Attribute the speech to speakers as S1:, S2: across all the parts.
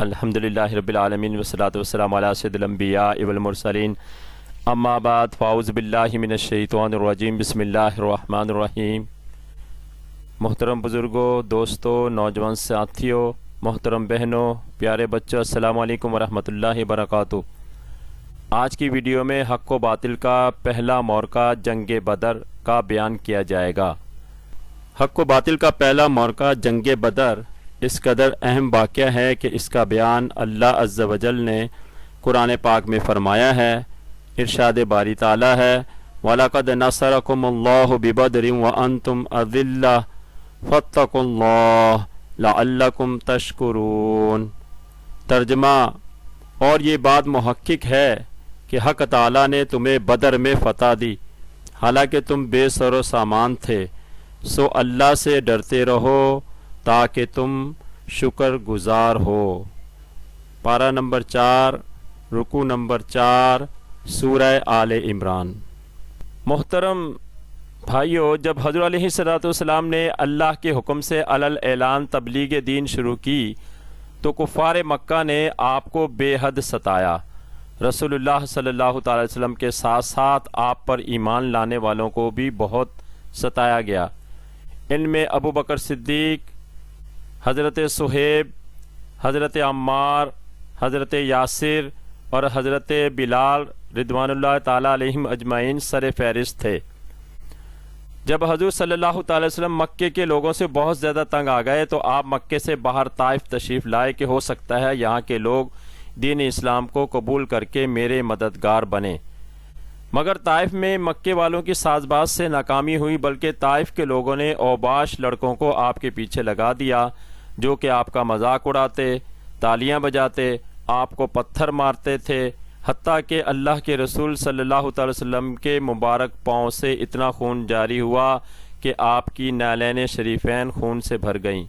S1: الحمدللہ رب العالمین والصلاۃ والسلام علی سید الانبیاء والمرسلین اما بعد فاعوذ باللہ من الشیطان الرجیم بسم اللہ الرحمن الرحیم۔ محترم بزرگوں، دوستوں، نوجوان ساتھیوں، محترم بہنوں، پیارے بچوں، السلام علیکم ورحمۃ اللہ وبرکاتہ۔ آج کی ویڈیو میں حق و باطل کا پہلا معرکہ جنگ بدر کا بیان کیا جائے گا۔ حق و باطل کا پہلا معرکہ جنگ بدر اس قدر اہم واقعہ ہے کہ اس کا بیان اللہ عز و جل نے قرآن پاک میں فرمایا ہے۔ ارشاد باری تعالیٰ ہے وَلَقَدْ نَصَرَكُمُ اللَّهُ بِبَدْرٍ وَأَنْتُمْ أَذِلَّةٌ فَاتَّقُوا اللَّهَ لَعَلَّكُمْ تَشْكُرُونَ۔ ترجمہ: اور یہ بات محقق ہے کہ حق تعالیٰ نے تمہیں بدر میں فتح دی حالانکہ تم بے سر و سامان تھے، سو اللہ سے ڈرتے رہو تاکہ تم شکر گزار ہو۔ پارہ نمبر 4، رکوع نمبر 4، سورہ آل عمران۔ محترم بھائیو، جب حضرت علیہ السلام نے اللہ کے حکم سے علل اعلان تبلیغ دین شروع کی تو کفار مکہ نے آپ کو بے حد ستایا۔ رسول اللہ صلی اللہ تعالی وسلم کے ساتھ ساتھ آپ پر ایمان لانے والوں کو بھی بہت ستایا گیا۔ ان میں ابو بکر صدیق، حضرت صہیب، حضرت عمار، حضرت یاسر اور حضرت بلال رضوان اللہ تعالیٰ علیہم اجمعین سر فہرست تھے۔ جب حضور صلی اللہ تعالی وسلم مکے کے لوگوں سے بہت زیادہ تنگ آ گئے تو آپ مکے سے باہر طائف تشریف لائے کہ ہو سکتا ہے یہاں کے لوگ دین اسلام کو قبول کر کے میرے مددگار بنیں، مگر طائف میں مکے والوں کی ساز باز سے ناکامی ہوئی، بلکہ طائف کے لوگوں نے اوباش لڑکوں کو آپ کے پیچھے لگا دیا جو کہ آپ کا مذاق اڑاتے، تالیاں بجاتے، آپ کو پتھر مارتے تھے، حتیٰ کہ اللہ کے رسول صلی اللہ تعالی وسلم کے مبارک پاؤں سے اتنا خون جاری ہوا کہ آپ کی نعلین شریفین خون سے بھر گئیں۔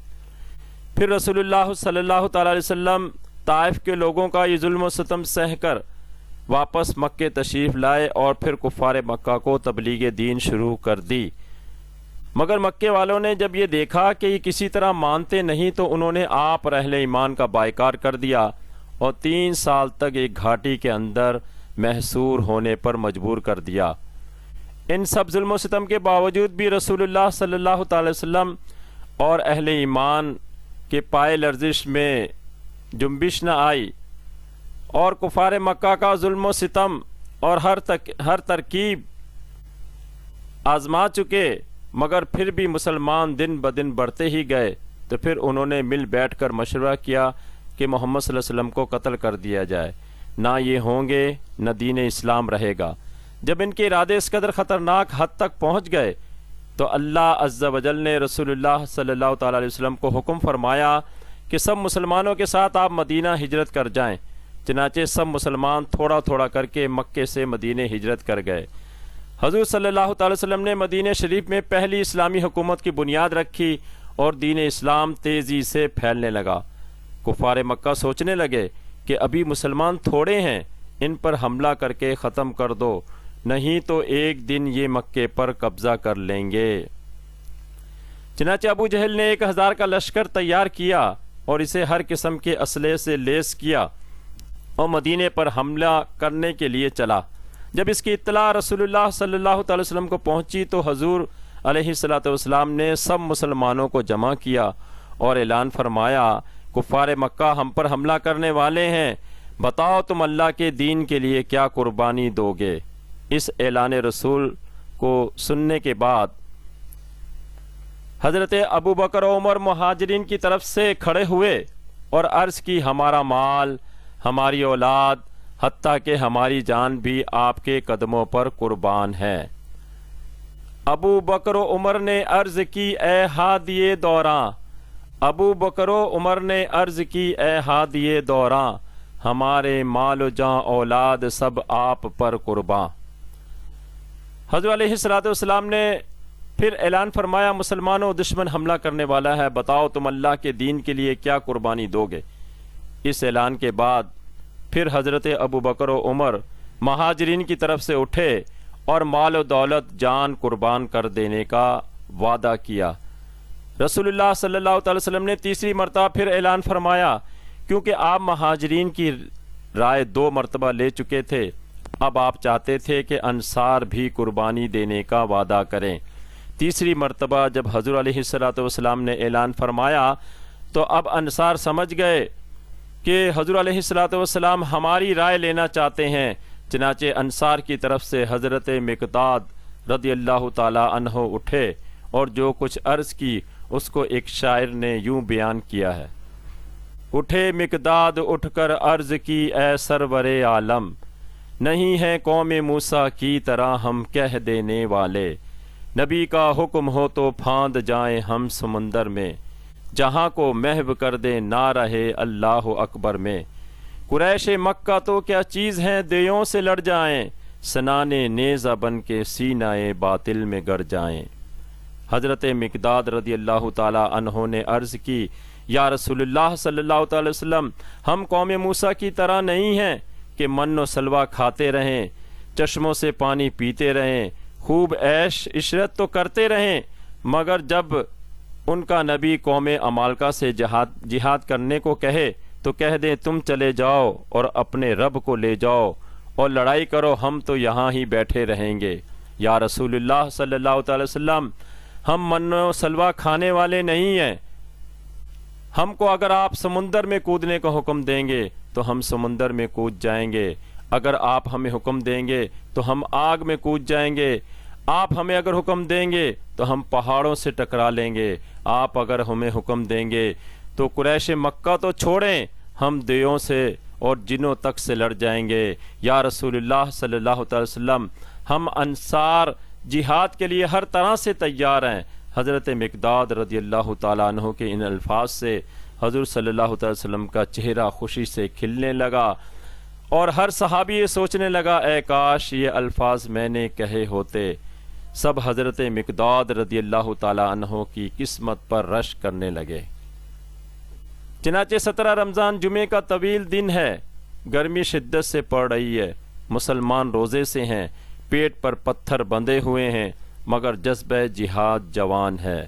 S1: پھر رسول اللہ صلی اللہ تعالی علیہ وسلم طائف کے لوگوں کا یہ ظلم و ستم سہ کر واپس مکے تشریف لائے اور پھر کفار مکہ کو تبلیغ دین شروع کر دی، مگر مکے والوں نے جب یہ دیکھا کہ یہ کسی طرح مانتے نہیں تو انہوں نے آپ اور اہل ایمان کا بائیکاٹ کر دیا اور 3 سال تک ایک گھاٹی کے اندر محصور ہونے پر مجبور کر دیا۔ ان سب ظلم و ستم کے باوجود بھی رسول اللہ صلی اللہ تعالی وسلم اور اہل ایمان کے پائے لرزش میں جنبش نہ آئی اور کفار مکہ کا ظلم و ستم اور ہر ترکیب آزما چکے، مگر پھر بھی مسلمان دن بدن بڑھتے ہی گئے۔ تو پھر انہوں نے مل بیٹھ کر مشورہ کیا کہ محمد صلی اللہ علیہ وسلم کو قتل کر دیا جائے، نہ یہ ہوں گے نہ دین اسلام رہے گا۔ جب ان کے ارادے اس قدر خطرناک حد تک پہنچ گئے تو اللہ عز و جل نے رسول اللہ صلی اللہ تعالی علیہ وسلم کو حکم فرمایا کہ سب مسلمانوں کے ساتھ آپ مدینہ ہجرت کر جائیں۔ چنانچہ سب مسلمان تھوڑا تھوڑا کر کے مکے سے مدینہ ہجرت کر گئے۔ حضور صلی اللہ تعالی وسلم نے مدینہ شریف میں پہلی اسلامی حکومت کی بنیاد رکھی اور دین اسلام تیزی سے پھیلنے لگا۔ کفار مکہ سوچنے لگے کہ ابھی مسلمان تھوڑے ہیں، ان پر حملہ کر کے ختم کر دو، نہیں تو ایک دن یہ مکے پر قبضہ کر لیں گے۔ چنانچہ ابو جہل نے 1000 کا لشکر تیار کیا اور اسے ہر قسم کے اسلحے سے لیس کیا اور مدینے پر حملہ کرنے کے لیے چلا۔ جب اس کی اطلاع رسول اللہ صلی اللہ تعالی وسلم کو پہنچی تو حضور علیہ السلام نے سب مسلمانوں کو جمع کیا اور اعلان فرمایا کفار مکہ ہم پر حملہ کرنے والے ہیں، بتاؤ تم اللہ کے دین کے لیے کیا قربانی دو گے؟ اس اعلان رسول کو سننے کے بعد حضرت ابو بکر و عمر مہاجرین کی طرف سے کھڑے ہوئے اور عرض کی ہمارا مال، ہماری اولاد، حتیٰ کہ ہماری جان بھی آپ کے قدموں پر قربان ہے۔ ابو بکر و عمر نے عرض کی اے ہادی دوراں، ابو بکر و عمر نے عرض کی اے ہادی دوراں، ہمارے مال و جاں اولاد سب آپ پر قربان۔ حضرت علیہ السلام نے پھر اعلان فرمایا مسلمانوں دشمن حملہ کرنے والا ہے، بتاؤ تم اللہ کے دین کے لیے کیا قربانی دو گے؟ اس اعلان کے بعد پھر حضرت ابو بکر و عمر مہاجرین کی طرف سے اٹھے اور مال و دولت جان قربان کر دینے کا وعدہ کیا۔ رسول اللہ صلی اللہ تعالی وسلم نے تیسری مرتبہ پھر اعلان فرمایا کیونکہ آپ مہاجرین کی رائے 2 مرتبہ لے چکے تھے، اب آپ چاہتے تھے کہ انصار بھی قربانی دینے کا وعدہ کریں۔ تیسری مرتبہ جب حضور علیہ السلام نے اعلان فرمایا تو اب انصار سمجھ گئے کہ حضور علیہ السلام ہماری رائے لینا چاہتے ہیں، چنانچہ انصار کی طرف سے حضرت مقداد رضی اللہ تعالی عنہ اٹھے اور جو کچھ عرض کی اس کو ایک شاعر نے یوں بیان کیا ہے: اٹھے مقداد اٹھ کر عرض کی اے سرور عالم، نہیں ہے قوم موسیٰ کی طرح ہم کہہ دینے والے، نبی کا حکم ہو تو پھاند جائیں ہم سمندر میں، جہاں کو محو کر دے نہ رہے اللہ اکبر میں، قریش مکہ تو کیا چیز ہیں دیوں سے لڑ جائیں، سنانے نیزہ بن کے سینہ باطل میں گڑ جائیں۔ حضرت مقداد رضی اللہ تعالی عنہ نے عرض کی یا رسول اللہ صلی اللہ تعالی وسلم، ہم قوم موسیٰ کی طرح نہیں ہیں کہ من و سلوہ کھاتے رہیں، چشموں سے پانی پیتے رہیں، خوب عیش عشرت تو کرتے رہیں، مگر جب ان کا نبی قوم عمالقہ سے جہاد کرنے کو کہے تو کہہ دیں تم چلے جاؤ اور اپنے رب کو لے جاؤ اور لڑائی کرو، ہم تو یہاں ہی بیٹھے رہیں گے۔ یا رسول اللہ صلی اللہ تعالی وسلم، ہم من و سلوہ کھانے والے نہیں ہیں، ہم کو اگر آپ سمندر میں کودنے کا حکم دیں گے تو ہم سمندر میں کود جائیں گے، اگر آپ ہمیں حکم دیں گے تو ہم آگ میں کود جائیں گے، آپ ہمیں اگر حکم دیں گے تو ہم پہاڑوں سے ٹکرا لیں گے، آپ اگر ہمیں حکم دیں گے تو قریش مکہ تو چھوڑیں، ہم دیوں سے اور جنوں تک سے لڑ جائیں گے۔ یا رسول اللہ صلی اللہ تعالی وسلم، ہم انصار جہاد کے لیے ہر طرح سے تیار ہیں۔ حضرت مقداد رضی اللہ تعالیٰ عنہ کے ان الفاظ سے حضور صلی اللہ تعالی وسلم کا چہرہ خوشی سے کھلنے لگا اور ہر صحابی یہ سوچنے لگا اے کاش یہ الفاظ میں نے کہے ہوتے۔ سب حضرت مقداد رضی اللہ تعالیٰ عنہ کی قسمت پر رش کرنے لگے۔ چنانچہ 17 رمضان جمعے کا طویل دن ہے، گرمی شدت سے پڑ رہی ہے، مسلمان روزے سے ہیں، پیٹ پر پتھر بندھے ہوئے ہیں، مگر جذبہ جہاد جوان ہے۔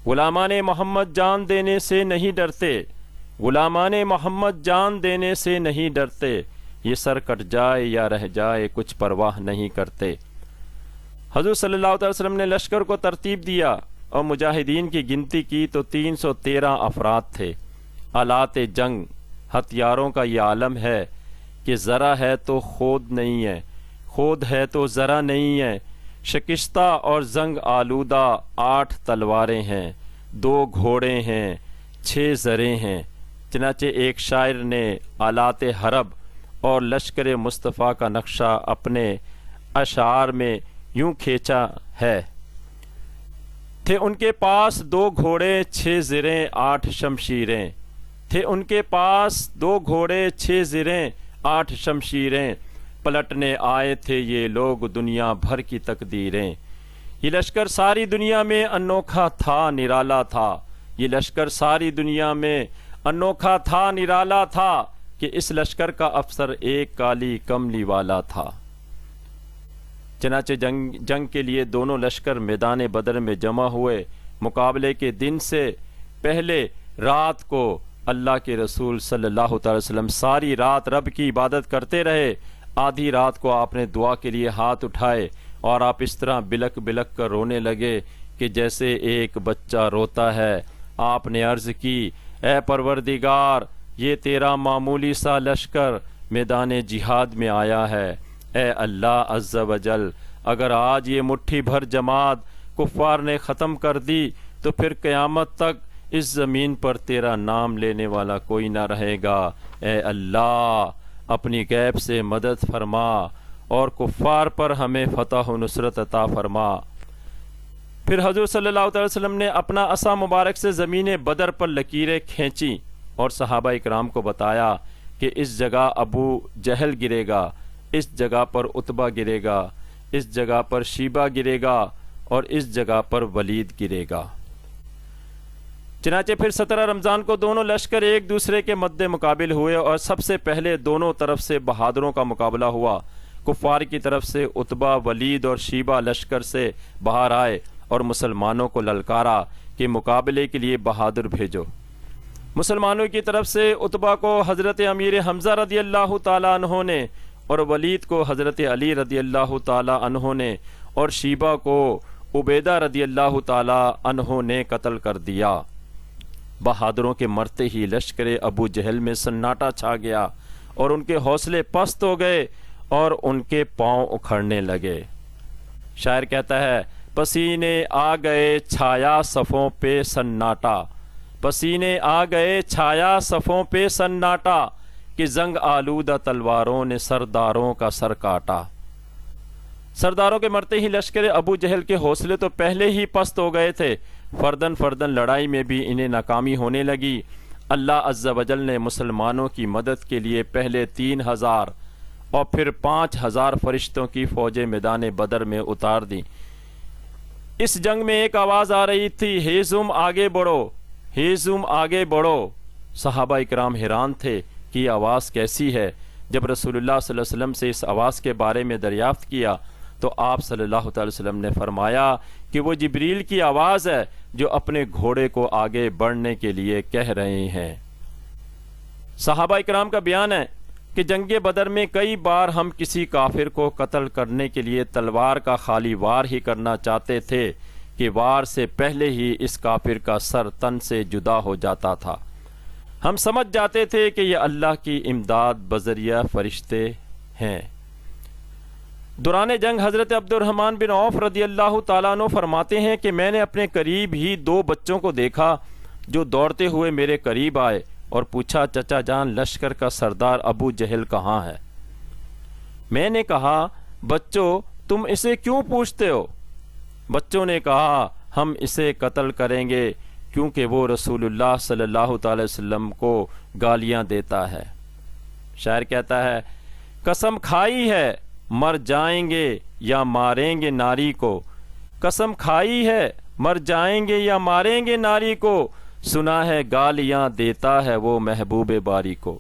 S1: غلامان محمد جان دینے سے نہیں ڈرتے، غلامان محمد جان دینے سے نہیں ڈرتے، یہ سر کٹ جائے یا رہ جائے کچھ پرواہ نہیں کرتے۔ حضور صلی اللہ علیہ وسلم نے لشکر کو ترتیب دیا اور مجاہدین کی گنتی کی تو 313 افراد تھے۔ آلات جنگ ہتھیاروں کا یہ عالم ہے کہ ذرا ہے تو خود نہیں ہے، خود ہے تو ذرا نہیں ہے، شکستہ اور زنگ آلودہ 8 تلواریں ہیں، 2 گھوڑے ہیں، 6 زریں ہیں۔ چنانچہ ایک شاعر نے آلات حرب اور لشکر مصطفیٰ کا نقشہ اپنے اشعار میں یوں کھینچا ہے: تھے ان کے پاس 2 گھوڑے 6 زریں 8 شمشیریں، تھے ان کے پاس 2 گھوڑے 6 زریں 8 شمشیریں، پلٹنے آئے تھے یہ لوگ دنیا بھر کی تقدیریں۔ یہ لشکر ساری دنیا میں انوکھا تھا نرالا تھا، یہ لشکر ساری دنیا میں انوکھا تھا نرالا تھا، کہ اس لشکر کا افسر ایک کالی کملی والا تھا۔ چنانچہ جنگ کے لیے دونوں لشکر میدان بدر میں جمع ہوئے۔ مقابلے کے دن سے پہلے رات کو اللہ کے رسول صلی اللہ تعالی وسلم ساری رات رب کی عبادت کرتے رہے۔ آدھی رات کو آپ نے دعا کے لیے ہاتھ اٹھائے اور آپ اس طرح بلک بلک کر رونے لگے کہ جیسے ایک بچہ روتا ہے۔ آپ نے عرض کی اے پروردگار، یہ تیرا معمولی سا لشکر میدان جہاد میں آیا ہے، اے اللہ عز و جل، اگر آج یہ مٹھی بھر جماعت کفار نے ختم کر دی تو پھر قیامت تک اس زمین پر تیرا نام لینے والا کوئی نہ رہے گا۔ اے اللہ، اپنی غیب سے مدد فرما اور کفار پر ہمیں فتح و نصرت عطا فرما۔ پھر حضور صلی اللہ علیہ وسلم نے اپنا عصا مبارک سے زمین بدر پر لکیریں کھینچیں اور صحابہ اکرام کو بتایا کہ اس جگہ ابو جہل گرے گا، اس جگہ پر عتبہ گرے گا، اس جگہ پر شیبہ گرے گا اور اس جگہ پر ولید گرے گا۔ چنانچہ پھر 17 رمضان کو دونوں لشکر ایک دوسرے کے مد مقابل ہوئے اور سب سے پہلے دونوں طرف سے بہادروں کا مقابلہ ہوا۔ کفار کی طرف سے عتبہ، ولید اور شیبہ لشکر سے باہر آئے اور مسلمانوں کو للکارا کہ مقابلے کے لیے بہادر بھیجو۔ مسلمانوں کی طرف سے عتبہ کو حضرت امیر حمزہ رضی اللہ تعالیٰ عنہ نے اور ولید کو حضرت علی رضی اللہ تعالیٰ عنہ نے اور شیبہ کو عبیدہ رضی اللہ تعالیٰ عنہ نے قتل کر دیا۔ بہادروں کے مرتے ہی لشکر ابو جہل میں سناٹا چھا گیا اور ان کے حوصلے پست ہو گئے اور ان کے پاؤں اکھڑنے لگے۔ شاعر کہتا ہے پسینے آ گئے چھایا صفوں پہ سناٹا، پسینے آ گئے چھایا صفوں پہ سناٹا، کہ زنگ آلودہ تلواروں نے سرداروں کا سر کاٹا۔ سرداروں کے مرتے ہی لشکر ابو جہل کے حوصلے تو پہلے ہی پست ہو گئے تھے، فردن فردن لڑائی میں بھی انہیں ناکامی ہونے لگی۔ اللہ عز و جل نے مسلمانوں کی مدد کے لیے پہلے 3000 اور پھر 5000 فرشتوں کی فوجیں میدان بدر میں اتار دیں۔ اس جنگ میں ایک آواز آ رہی تھی، ہیزم آگے بڑھو، ہیزم آگے بڑھو۔ صحابہ اکرام حیران تھے کہ یہ آواز کیسی ہے۔ جب رسول اللہ صلی اللہ علیہ وسلم سے اس آواز کے بارے میں دریافت کیا تو آپ صلی اللہ تعالی وسلم نے فرمایا کہ وہ جبریل کی آواز ہے جو اپنے گھوڑے کو آگے بڑھنے کے لیے کہہ رہے ہیں۔ صحابہ اکرام کا بیان ہے کہ جنگ بدر میں کئی بار ہم کسی کافر کو قتل کرنے کے لیے تلوار کا خالی وار ہی کرنا چاہتے تھے کہ وار سے پہلے ہی اس کافر کا سر تن سے جدا ہو جاتا تھا۔ ہم سمجھ جاتے تھے کہ یہ اللہ کی امداد بذریعہ فرشتے ہیں۔ دوران جنگ حضرت عبد الرحمن بن عوف رضی اللہ تعالیٰ عنہ فرماتے ہیں کہ میں نے اپنے قریب ہی 2 بچوں کو دیکھا جو دوڑتے ہوئے میرے قریب آئے اور پوچھا چچا جان لشکر کا سردار ابو جہل کہاں ہے؟ میں نے کہا بچوں تم اسے کیوں پوچھتے ہو؟ بچوں نے کہا ہم اسے قتل کریں گے کیونکہ وہ رسول اللہ صلی اللہ تعالی وسلم کو گالیاں دیتا ہے۔ شاعر کہتا ہے قسم کھائی ہے مر جائیں گے یا ماریں گے ناری کو، قسم کھائی ہے مر جائیں گے یا ماریں گے ناری کو، سنا ہے گالیاں دیتا ہے وہ محبوب باری کو۔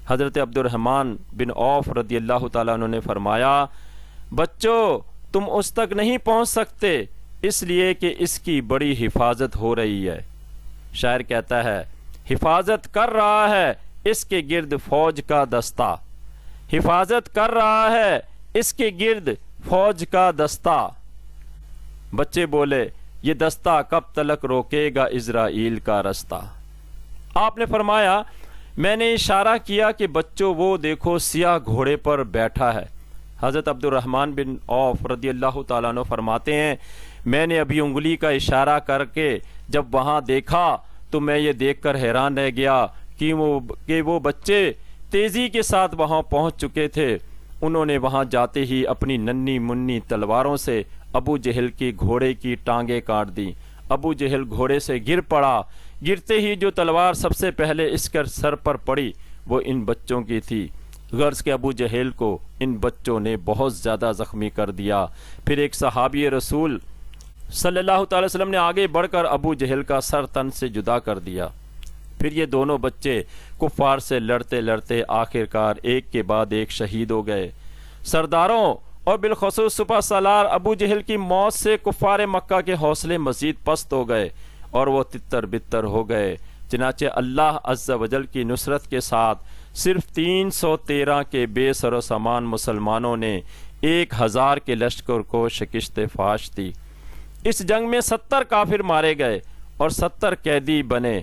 S1: حضرت عبد الرحمن بن عوف رضی اللہ تعالیٰ عنہ نے فرمایا بچوں تم اس تک نہیں پہنچ سکتے اس لیے کہ اس کی بڑی حفاظت ہو رہی ہے۔ شاعر کہتا ہے حفاظت کر رہا ہے اس کے گرد فوج کا دستہ، حفاظت کر رہا ہے اس کے گرد فوج کا دستہ۔ بچے بولے یہ دستہ کب تلک روکے گا اسرائیل کا رستہ؟ آپ نے فرمایا میں نے اشارہ کیا کہ بچوں وہ دیکھو سیاہ گھوڑے پر بیٹھا ہے۔ حضرت عبد الرحمن بن عوف رضی اللہ تعالیٰ عنہ فرماتے ہیں میں نے ابھی انگلی کا اشارہ کر کے جب وہاں دیکھا تو میں یہ دیکھ کر حیران رہ گیا کہ وہ بچے تیزی کے ساتھ وہاں پہنچ چکے تھے۔ انہوں نے وہاں جاتے ہی اپنی ننھی منی تلواروں سے ابو جہل کی گھوڑے کی ٹانگیں کاٹ دیں۔ ابو جہل گھوڑے سے گر پڑا، گرتے ہی جو تلوار سب سے پہلے اس کے سر پر پڑی وہ ان بچوں کی تھی۔ غرض کے ابو جہل کو ان بچوں نے بہت زیادہ زخمی کر دیا۔ پھر ایک صحابی رسول صلی اللہ تعالی وسلم نے آگے بڑھ کر ابو جہل کا سر تن سے جدا کر دیا۔ پھر یہ دونوں بچے کفار سے لڑتے لڑتے آخرکار ایک کے بعد ایک شہید ہو گئے۔ سرداروں اور بالخصوص سپہ سالار ابو جہل کی موت سے کفار مکہ کے حوصلے مزید پست ہو گئے اور وہ تتر بتر ہو گئے۔ چنانچہ اللہ عز و جل کی نصرت کے ساتھ صرف 313 کے بے سر و سامان مسلمانوں نے 1000 کے لشکر کو شکست فاش دی۔ اس جنگ میں 70 کافر مارے گئے اور 70 قیدی بنے،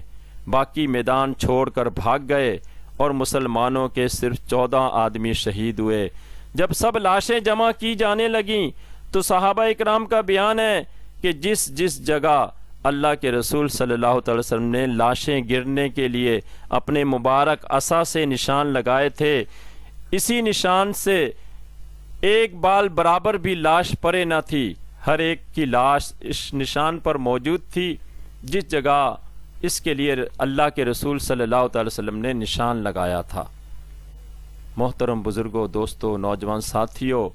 S1: باقی میدان چھوڑ کر بھاگ گئے اور مسلمانوں کے صرف 14 آدمی شہید ہوئے۔ جب سب لاشیں جمع کی جانے لگیں تو صحابہ اکرام کا بیان ہے کہ جس جس جگہ اللہ کے رسول صلی اللہ تعالی وسلم نے لاشیں گرنے کے لیے اپنے مبارک عصا سے نشان لگائے تھے، اسی نشان سے ایک بال برابر بھی لاش پرے نہ تھی، ہر ایک کی لاش اس نشان پر موجود تھی جس جگہ اس کے لیے اللہ کے رسول صلی اللہ تعالی وسلم نے نشان لگایا تھا۔ محترم بزرگوں، دوستوں، نوجوان ساتھیوں،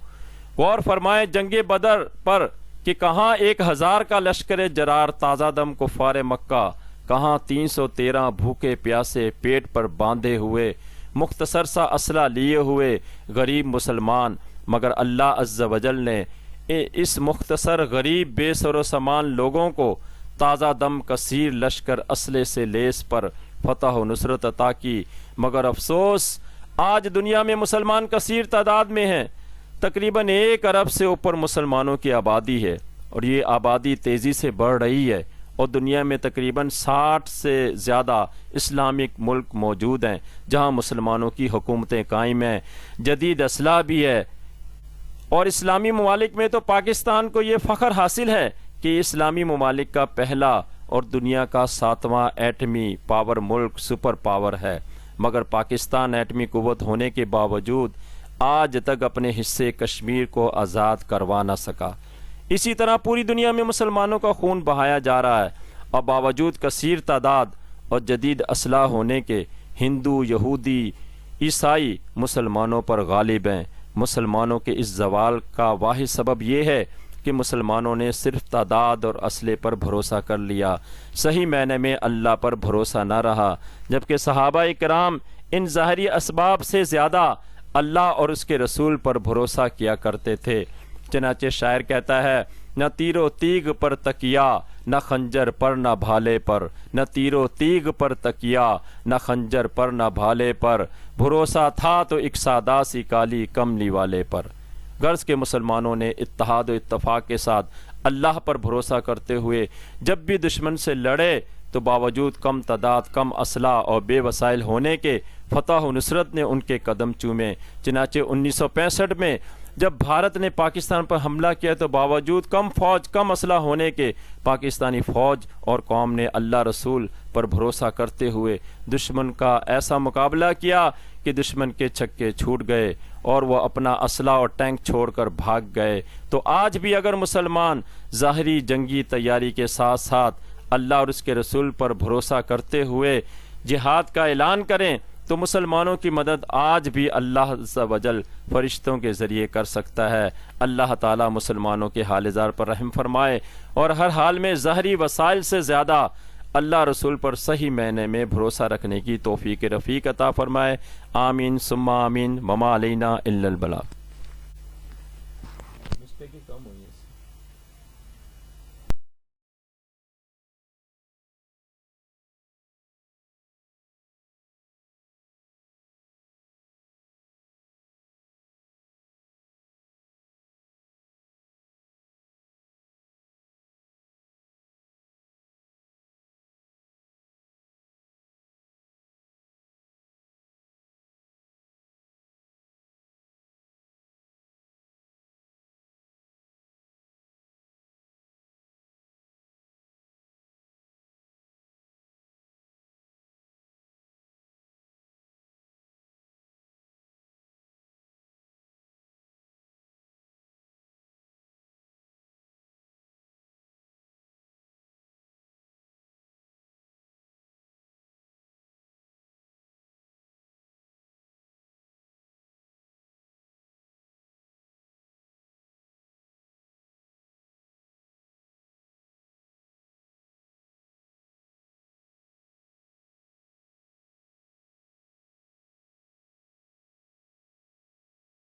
S1: غور فرمائے جنگ بدر پر کہ کہاں 1000 کا لشکر جرار تازہ دم کفار مکہ، کہاں 313 بھوکے پیاسے پیٹ پر باندھے ہوئے مختصر سا اسلحہ لیے ہوئے غریب مسلمان، مگر اللہ عز و جل نے اس مختصر غریب بے سر و سامان لوگوں کو تازہ دم کثیر لشکر اسلحے سے لیس پر فتح و نصرت عطا کی، مگر افسوس آج دنیا میں مسلمان کثیر تعداد میں ہیں، تقریباً 1 ارب سے اوپر مسلمانوں کی آبادی ہے، اور یہ آبادی تیزی سے بڑھ رہی ہے، اور دنیا میں تقریباً 60 سے زیادہ اسلامک ملک موجود ہیں جہاں مسلمانوں کی حکومتیں قائم ہیں، جدید اسلحہ بھی ہے۔ اور اسلامی ممالک میں تو پاکستان کو یہ فخر حاصل ہے کہ اسلامی ممالک کا پہلا اور دنیا کا 7واں ایٹمی پاور ملک سپر پاور ہے، مگر پاکستان ایٹمی قوت ہونے کے باوجود آج تک اپنے حصے کشمیر کو آزاد کروا نہ سکا۔ اسی طرح پوری دنیا میں مسلمانوں کا خون بہایا جا رہا ہے، اور باوجود کثیر تعداد اور جدید اسلحہ ہونے کے ہندو، یہودی، عیسائی مسلمانوں پر غالب ہیں۔ مسلمانوں کے اس زوال کا واحد سبب یہ ہے کہ مسلمانوں نے صرف تعداد اور اسلحے پر بھروسہ کر لیا، صحیح معنی میں اللہ پر بھروسہ نہ رہا، جبکہ صحابہ کرام ان ظاہری اسباب سے زیادہ اللہ اور اس کے رسول پر بھروسہ کیا کرتے تھے۔ چنانچہ شاعر کہتا ہے، نہ تیر و تیغ پر تکیا، نہ خنجر پر نہ بھالے پر، نہ تیر و تیغ پر تکیا، نہ خنجر پر نہ بھالے پر، بھروسہ تھا تو ایک سادہ سی کالی کملی والے پر۔ غرض کے مسلمانوں نے اتحاد و اتفاق کے ساتھ اللہ پر بھروسہ کرتے ہوئے جب بھی دشمن سے لڑے تو باوجود کم تعداد، کم اسلحہ اور بے وسائل ہونے کے فتح و نصرت نے ان کے قدم چومے۔ چنانچہ 1965 میں جب بھارت نے پاکستان پر حملہ کیا تو باوجود کم فوج، کم اسلحہ ہونے کے پاکستانی فوج اور قوم نے اللہ رسول پر بھروسہ کرتے ہوئے دشمن کا ایسا مقابلہ کیا کہ دشمن کے چھکے چھوٹ گئے اور وہ اپنا اسلحہ اور ٹینک چھوڑ کر بھاگ گئے۔ تو آج بھی اگر مسلمان ظاہری جنگی تیاری کے ساتھ ساتھ اللہ اور اس کے رسول پر بھروسہ کرتے ہوئے جہاد کا اعلان کریں تو مسلمانوں کی مدد آج بھی اللہ عز و جل فرشتوں کے ذریعے کر سکتا ہے۔ اللہ تعالیٰ مسلمانوں کے حال زار پر رحم فرمائے اور ہر حال میں ظاہری وسائل سے زیادہ اللہ رسول پر صحیح معنی میں بھروسہ رکھنے کی توفیق رفیق عطا فرمائے۔ آمین ثم آمین، وما علینا الا البلاغ۔